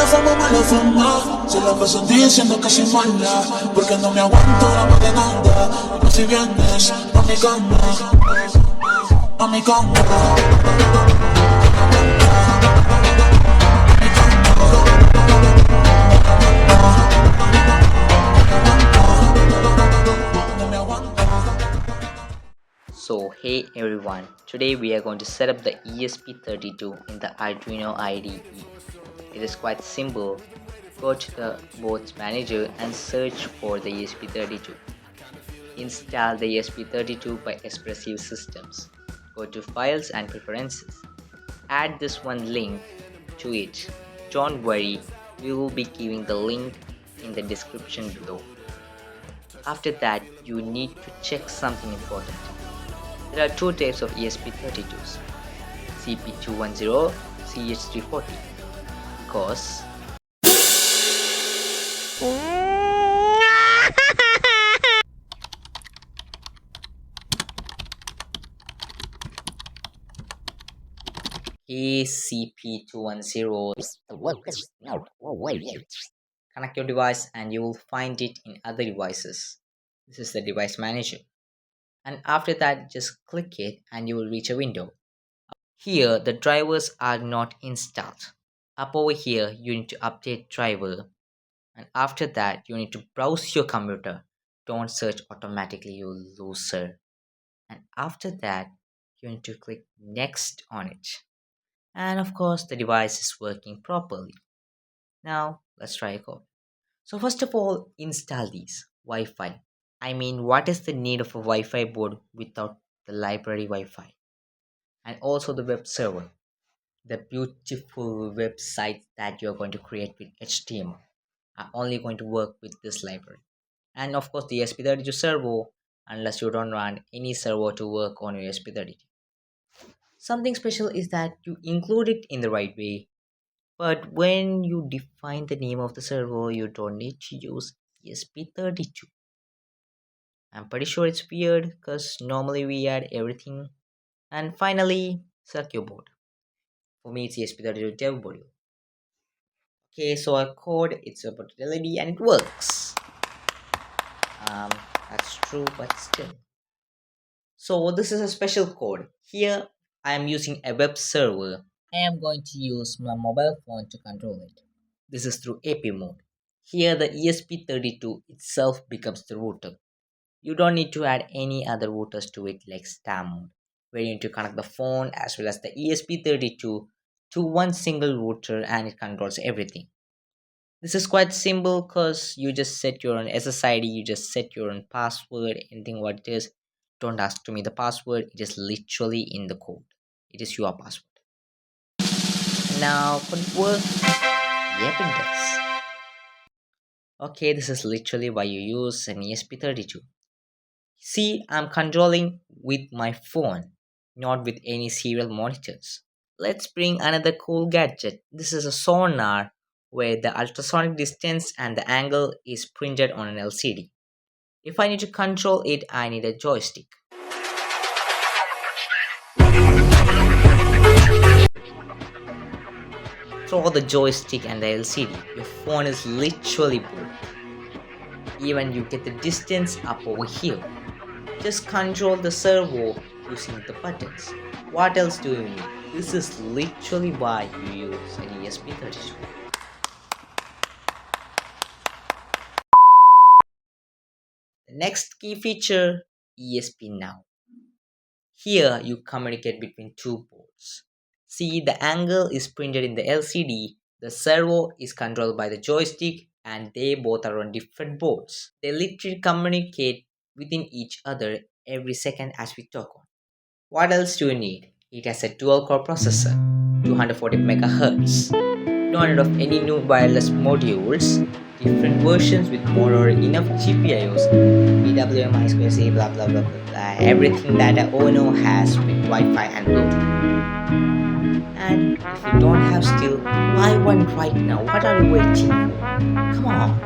fama, mala fama. Se la pasan diciendo que soy mala, porque no me aguanto la más de nada. Pero si vienes a mi cama, a mi cama. So hey everyone, today we are going to set up the ESP32 in the Arduino IDE. It is quite simple. Go to the boards manager and search for the ESP32. Install the ESP32 by Expressive Systems. Go to Files and Preferences. Add this one link to it. Don't worry, we will be giving the link in the description below. After that, you need to check something important. There are two types of ESP32s, CP210, CH340, because CP210 connect your device and you will find it in other devices. This is the device manager. And after that, just click it and you will reach a window. Here the drivers are not installed. Up over here you need to update driver, and after that you need to browse your computer. Don't search automatically, you loser. And after that you need to click next on it, and of course the device is working properly. Now let's try a code. So first of all, install these Wi-Fi. I mean, what is the need of a Wi-Fi board without the library Wi-Fi? And also the web server, the beautiful websites that you're going to create with HTML are only going to work with this library. And of course the ESP32 servo, unless you don't want any servo to work on your ESP32. Something special is that you include it in the right way, but when you define the name of the servo, you don't need to use ESP32. I'm pretty sure it's weird because normally we add everything. And finally, circuit board. For me, it's ESP32 dev module. Okay, so our code, it's about LED and it works. That's true, but still. So this is a special code. Here, I am using a web server. I am going to use my mobile phone to control it. This is through AP mode. Here, the ESP32 itself becomes the router. You don't need to add any other routers to it like star mode, where you need to connect the phone as well as the ESP32 to one single router and it controls everything. This is quite simple because you just set your own SSID, you just set your own password, anything what it is. Don't ask to me the password, it is literally in the code. It is your password. Now, could it work? Yep, it does. Okay, this is literally why you use an ESP32. See, I'm controlling with my phone, not with any serial monitors. Let's bring another cool gadget. This is a sonar where the ultrasonic distance and the angle is printed on an LCD. If I need to control it, I need a joystick. Throw the joystick and the LCD. Your phone is literally bored. Even you get the distance up over here. Just control the servo using the buttons. What else do you need? This is literally why you use an ESP32. The next key feature, ESP Now. Here you communicate between two boards. See, the angle is printed in the LCD, the servo is controlled by the joystick, and they both are on different boards. They literally communicate within each other every second as we talk on. What else do you need? It has a dual core processor, 240 MHz, no need of any new wireless modules, different versions with more or enough GPIOs, PWM, I2C, blah blah blah blah blah, everything that Arduino has with Wi-Fi and Bluetooth. And if you don't have still, buy one right now. What are you waiting for? Come on.